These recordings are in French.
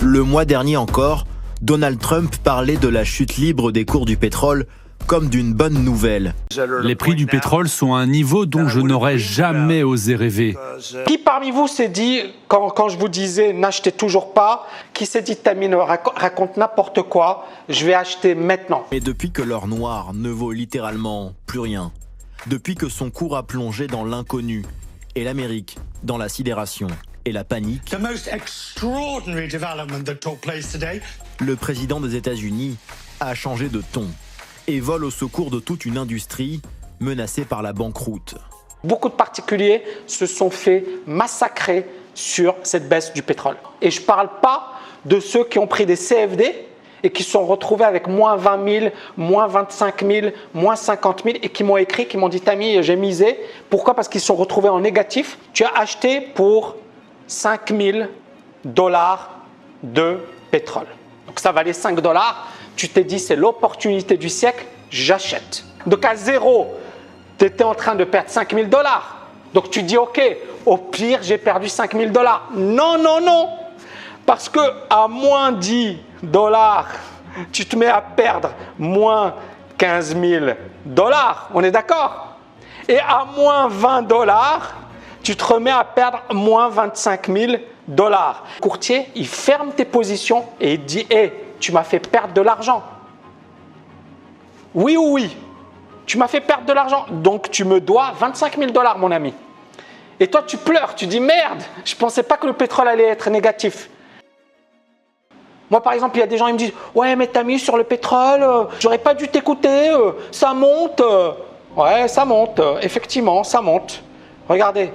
Le mois dernier encore, Donald Trump parlait de la chute libre des cours du pétrole comme d'une bonne nouvelle. Les prix du pétrole sont à un niveau dont je n'aurais jamais osé rêver. Qui parmi vous s'est dit, quand je vous disais n'achetez toujours pas, qui s'est dit Tammy raconte n'importe quoi, je vais acheter maintenant. Et depuis que l'or noir ne vaut littéralement plus rien, depuis que son cours a plongé dans l'inconnu et l'Amérique dans la sidération et la panique, le président des États-Unis a changé de ton et vole au secours de toute une industrie menacée par la banqueroute. Beaucoup de particuliers se sont fait massacrer sur cette baisse du pétrole. Et je ne parle pas de ceux qui ont pris des CFD et qui se sont retrouvés avec moins 20 000, moins 25 000, moins 50 000 et qui m'ont écrit, qui m'ont dit « Tammy, j'ai misé ». Pourquoi ? Parce qu'ils se sont retrouvés en négatif. Tu as acheté pour 5 000 $ de pétrole. Donc ça valait 5 $. Tu t'es dit, c'est l'opportunité du siècle, j'achète. Donc à zéro, tu étais en train de perdre 5 000 $. Donc tu dis, ok, au pire, j'ai perdu 5 000 $. Non, non, non. Parce qu'à moins 10 $, tu te mets à perdre moins 15 000 $. On est d'accord? Et à moins 20 $, tu te remets à perdre moins 25 000 $. Le courtier, il ferme tes positions et il dit, hé, tu m'as fait perdre de l'argent. Oui ou oui, tu m'as fait perdre de l'argent, donc tu me dois 25 000 $, mon ami. Et toi, tu pleures, tu dis merde, je ne pensais pas que le pétrole allait être négatif. Moi, par exemple, il y a des gens qui me disent ouais, mais Tammy, sur le pétrole, j'aurais pas dû t'écouter, ça monte. Ouais, ça monte, effectivement, ça monte. Regardez,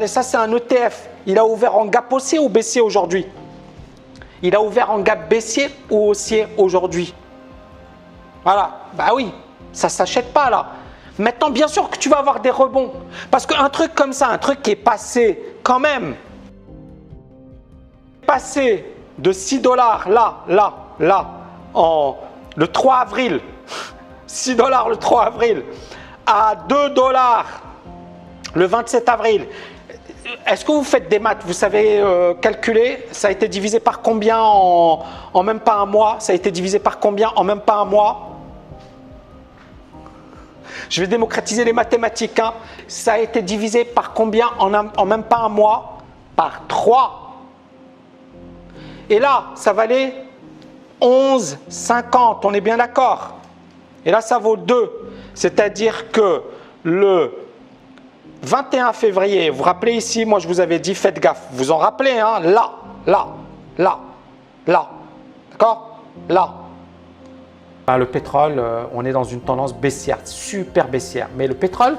ça, c'est un ETF. Il a ouvert en gap haussier ou baissier aujourd'hui? Il a ouvert en gap baissier ou haussier aujourd'hui? Voilà, bah oui, ça ne s'achète pas là. Maintenant, bien sûr que tu vas avoir des rebonds. Parce qu'un truc comme ça, un truc qui est passé quand même, passé de 6 $, le 3 avril, 6 $ le 3 avril, à 2 $ le 27 avril. Est-ce que vous faites des maths? Vous savez calculer? Ça a été divisé par combien en même pas un mois? Ça a été divisé par combien en même pas un mois? Je vais démocratiser les mathématiques. Hein. Ça a été divisé par combien en même pas un mois? Par 3. Et là, ça valait 11,50. On est bien d'accord? Et là, ça vaut 2. C'est-à-dire que le 21 février, vous vous rappelez ici, moi je vous avais dit faites gaffe, vous en rappelez, hein, là, d'accord? Là. Le pétrole, on est dans une tendance baissière, super baissière. Mais le pétrole,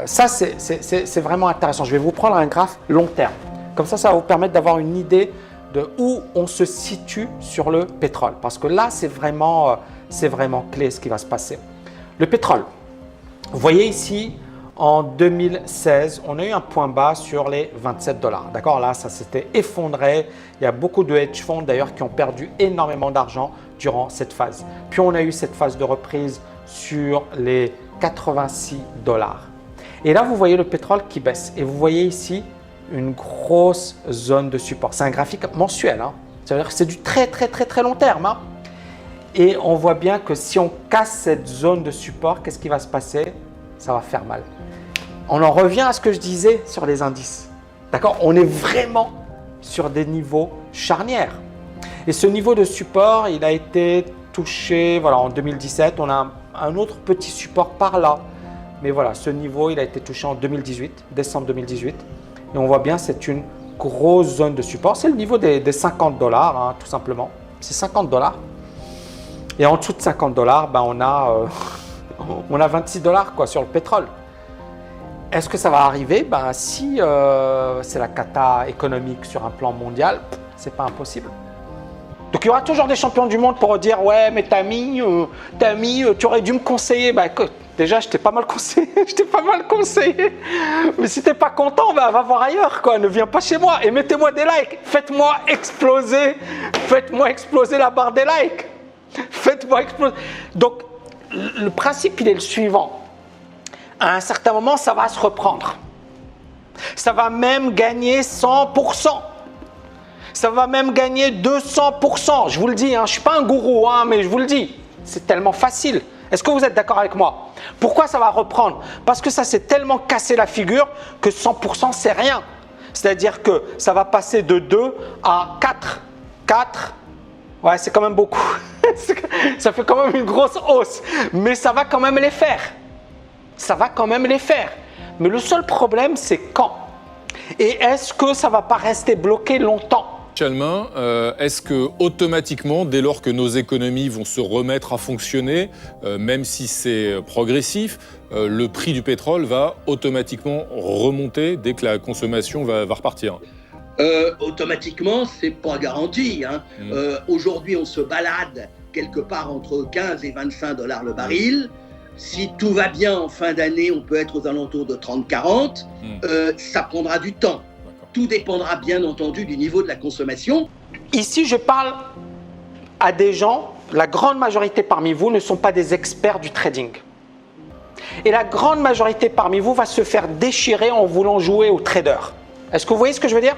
ça c'est vraiment intéressant. Je vais vous prendre un graphe long terme. Comme ça va vous permettre d'avoir une idée de où on se situe sur le pétrole. Parce que là, c'est vraiment clé ce qui va se passer. Le pétrole, vous voyez ici, en 2016, on a eu un point bas sur les 27 $. D'accord? Là, ça s'était effondré. Il y a beaucoup de hedge funds d'ailleurs qui ont perdu énormément d'argent durant cette phase. Puis on a eu cette phase de reprise sur les 86 $. Et là, vous voyez le pétrole qui baisse. Et vous voyez ici une grosse zone de support. C'est un graphique mensuel. Hein. Ça veut dire que c'est du très long terme. Hein. Et on voit bien que si on casse cette zone de support, qu'est-ce qui va se passer? Ça va faire mal. On en revient à ce que je disais sur les indices. D'accord? On est vraiment sur des niveaux charnières. Et ce niveau de support, il a été touché voilà, en 2017. On a un autre petit support par là. Mais voilà, ce niveau, il a été touché en 2018, décembre 2018. Et on voit bien, c'est une grosse zone de support. C'est le niveau des 50 $, hein, tout simplement. C'est 50 $. Et en dessous de 50 $, ben on a 26 $ quoi, sur le pétrole. Est-ce que ça va arriver? Ben, si c'est la cata économique sur un plan mondial, c'est pas impossible. Donc il y aura toujours des champions du monde pour dire ouais mais Tammy, tu aurais dû me conseiller. Ben écoute, déjà je t'ai pas mal conseillé, Mais si t'es pas content, ben va voir ailleurs quoi. Ne viens pas chez moi et mettez-moi des likes. Faites-moi exploser la barre des likes. Faites-moi exploser. Donc le principe il est le suivant. À un certain moment, ça va se reprendre. Ça va même gagner 100%. Ça va même gagner 200%. Je vous le dis, hein, je ne suis pas un gourou, hein, mais je vous le dis. C'est tellement facile. Est-ce que vous êtes d'accord avec moi? Pourquoi ça va reprendre? Parce que ça s'est tellement cassé la figure que 100% c'est rien. C'est-à-dire que ça va passer de 2 à 4. 4, ouais, c'est quand même beaucoup. Ça fait quand même une grosse hausse. Mais ça va quand même les faire. Ça va quand même les faire. Mais le seul problème, c'est quand? Et est-ce que ça ne va pas rester bloqué longtemps? Chalmin, est-ce que automatiquement, dès lors que nos économies vont se remettre à fonctionner, même si c'est progressif, le prix du pétrole va automatiquement remonter dès que la consommation va repartir? Automatiquement, c'est pas garanti. Hein. Aujourd'hui, on se balade quelque part entre 15 et 25 $ le baril. Si tout va bien en fin d'année, on peut être aux alentours de 30-40. Ça prendra du temps. Tout dépendra bien entendu du niveau de la consommation. Ici, je parle à des gens, la grande majorité parmi vous ne sont pas des experts du trading. Et la grande majorité parmi vous va se faire déchirer en voulant jouer au trader. Est-ce que vous voyez ce que je veux dire?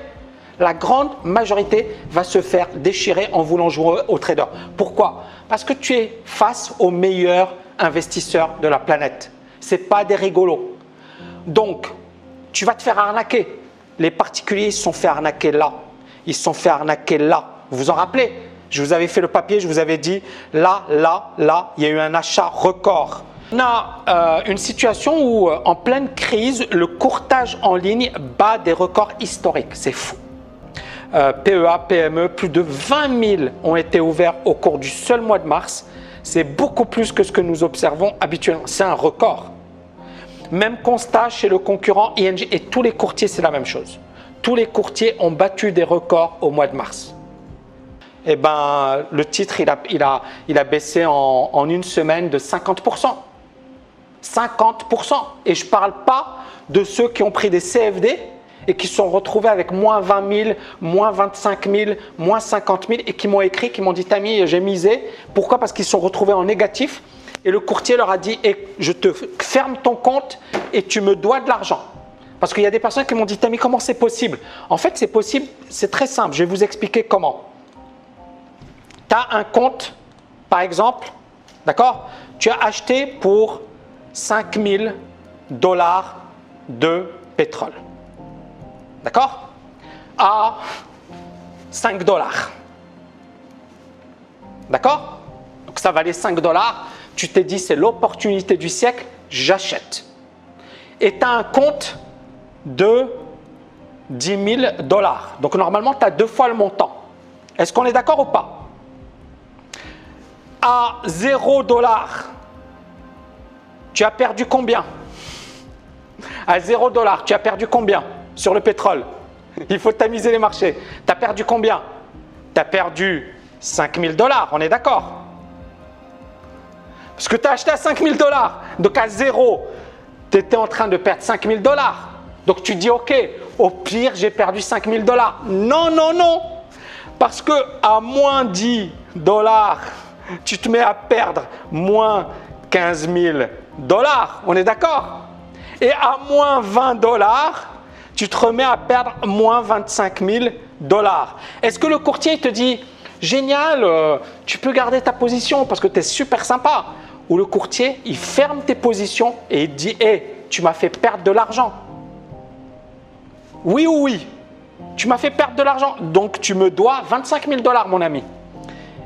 La grande majorité va se faire déchirer en voulant jouer au trader. Pourquoi? Parce que tu es face aux meilleurs investisseurs de la planète. Ce n'est pas des rigolos. Donc, tu vas te faire arnaquer. Les particuliers se sont fait arnaquer là. Ils se sont fait arnaquer là. Vous vous en rappelez? Je vous avais fait le papier, je vous avais dit là, il y a eu un achat record. On a une situation où, en pleine crise, le courtage en ligne bat des records historiques. C'est fou. PEA, PME, plus de 20 000 ont été ouverts au cours du seul mois de mars. C'est beaucoup plus que ce que nous observons habituellement. C'est un record. Même constat chez le concurrent ING et tous les courtiers, c'est la même chose. Tous les courtiers ont battu des records au mois de mars. Eh ben, le titre, il a baissé en une semaine de 50%. 50%. Et je ne parle pas de ceux qui ont pris des CFD et qui se sont retrouvés avec moins 20 000, moins 25 000, moins 50 000 et qui m'ont écrit, qui m'ont dit « Tammy, j'ai misé ». Pourquoi? Parce qu'ils se sont retrouvés en négatif. Et le courtier leur a dit « Je te ferme ton compte et tu me dois de l'argent ». Parce qu'il y a des personnes qui m'ont dit « Tammy, comment c'est possible ?» En fait, c'est possible, c'est très simple. Je vais vous expliquer comment. Tu as un compte, par exemple, d'accord? Tu as acheté pour 5 000 $ de pétrole. D'accord? À 5 $. D'accord? Donc ça valait 5 $. Tu t'es dit, c'est l'opportunité du siècle, j'achète. Et tu as un compte de 10 000 $. Donc normalement, tu as 2 fois le montant. Est-ce qu'on est d'accord ou pas? À 0 $, tu as perdu combien? À 0 $, tu as perdu combien sur le pétrole? Il faut tamiser les marchés. Tu as perdu combien? Tu as perdu 5 000 $, on est d'accord? Parce que tu as acheté à 5 000 $. Donc à 0, tu étais en train de perdre 5 000 $. Donc tu dis, ok, au pire, j'ai perdu 5 000 $. Non, non, non. Parce que à moins 10 $, tu te mets à perdre moins 15 000 $. On est d'accord? Et à moins 20 $, tu te remets à perdre moins 25 000 $. Est-ce que le courtier te dit, génial, tu peux garder ta position parce que tu es super sympa? Ou le courtier, il ferme tes positions et il dit, hé, tu m'as fait perdre de l'argent. Oui ou oui, tu m'as fait perdre de l'argent, donc tu me dois 25 000 $, mon ami.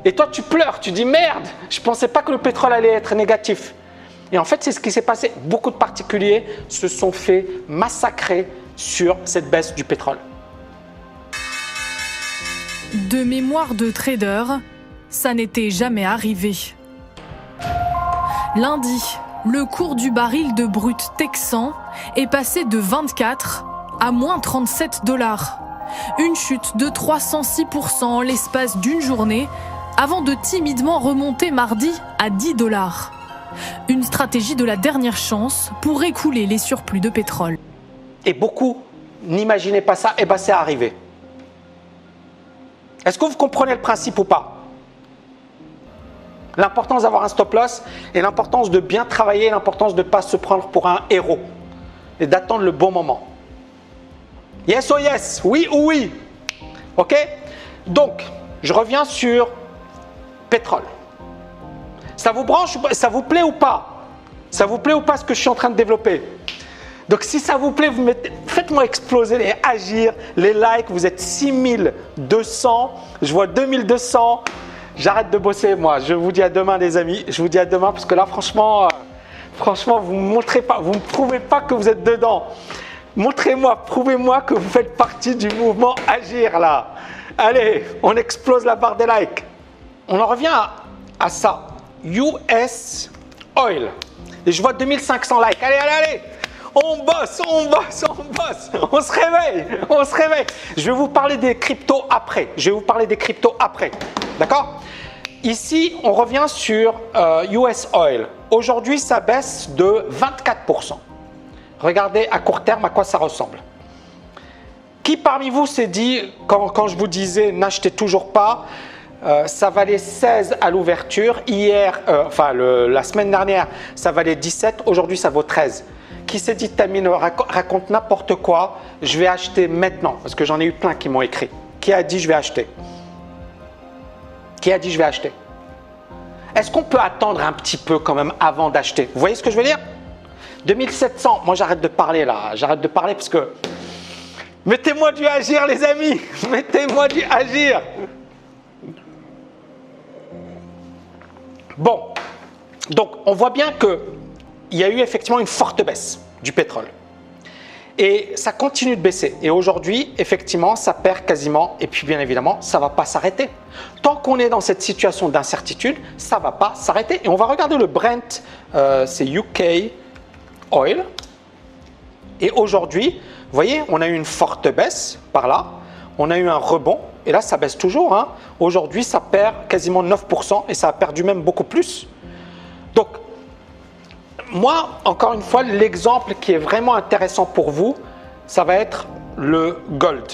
Et toi, tu pleures, tu dis, merde, je ne pensais pas que le pétrole allait être négatif. Et en fait, c'est ce qui s'est passé. Beaucoup de particuliers se sont fait massacrer sur cette baisse du pétrole. De mémoire de trader, ça n'était jamais arrivé. Lundi, le cours du baril de brut texan est passé de 24 à moins 37 $. Une chute de 306% en l'espace d'une journée, avant de timidement remonter mardi à 10 $. Une stratégie de la dernière chance pour écouler les surplus de pétrole. Et beaucoup n'imaginaient pas ça, et bien c'est arrivé. Est-ce que vous comprenez le principe ou pas? L'importance d'avoir un stop loss et l'importance de bien travailler, l'importance de ne pas se prendre pour un héros et d'attendre le bon moment. Yes ou yes? Oui ou oui? Ok? Donc, je reviens sur pétrole. Ça vous branche, ça vous plaît ou pas? Ça vous plaît ou pas ce que je suis en train de développer? Donc si ça vous plaît, faites-moi exploser les agir, les likes. Vous êtes 6200, je vois 2200. J'arrête de bosser moi. Je vous dis à demain les amis. Je vous dis à demain parce que là franchement vous me montrez pas, vous me prouvez pas que vous êtes dedans. Montrez-moi, prouvez-moi que vous faites partie du mouvement agir là. Allez, on explose la barre des likes. On en revient à ça. US Oil. Et je vois 2500 likes. Allez, allez, allez. On bosse, on bosse, on bosse. On se réveille, on se réveille. Je vais vous parler des cryptos après. D'accord? Ici, on revient sur US Oil. Aujourd'hui, ça baisse de 24%. Regardez à court terme à quoi ça ressemble. Qui parmi vous s'est dit, quand je vous disais n'achetez toujours pas, ça valait 16 à l'ouverture. Hier, la semaine dernière, ça valait 17. Aujourd'hui, ça vaut 13. Qui s'est dit, Tamine, raconte n'importe quoi, je vais acheter maintenant? Parce que j'en ai eu plein qui m'ont écrit. Qui a dit je vais acheter? Qui a dit je vais acheter? Est-ce qu'on peut attendre un petit peu quand même avant d'acheter? Vous voyez ce que je veux dire? 2700, moi j'arrête de parler là, j'arrête de parler parce que... Mettez-moi du agir les amis, mettez-moi du agir. Bon, donc on voit bien qu'il y a eu effectivement une forte baisse du pétrole. Et ça continue de baisser. Et aujourd'hui, effectivement, ça perd quasiment. Et puis bien évidemment, ça ne va pas s'arrêter. Tant qu'on est dans cette situation d'incertitude, ça ne va pas s'arrêter. Et on va regarder le Brent, c'est UK Oil. Et aujourd'hui, vous voyez, on a eu une forte baisse par là. On a eu un rebond. Et là, ça baisse toujours. Hein. Aujourd'hui, ça perd quasiment 9% et ça a perdu même beaucoup plus. Donc, moi, encore une fois, l'exemple qui est vraiment intéressant pour vous, ça va être le gold.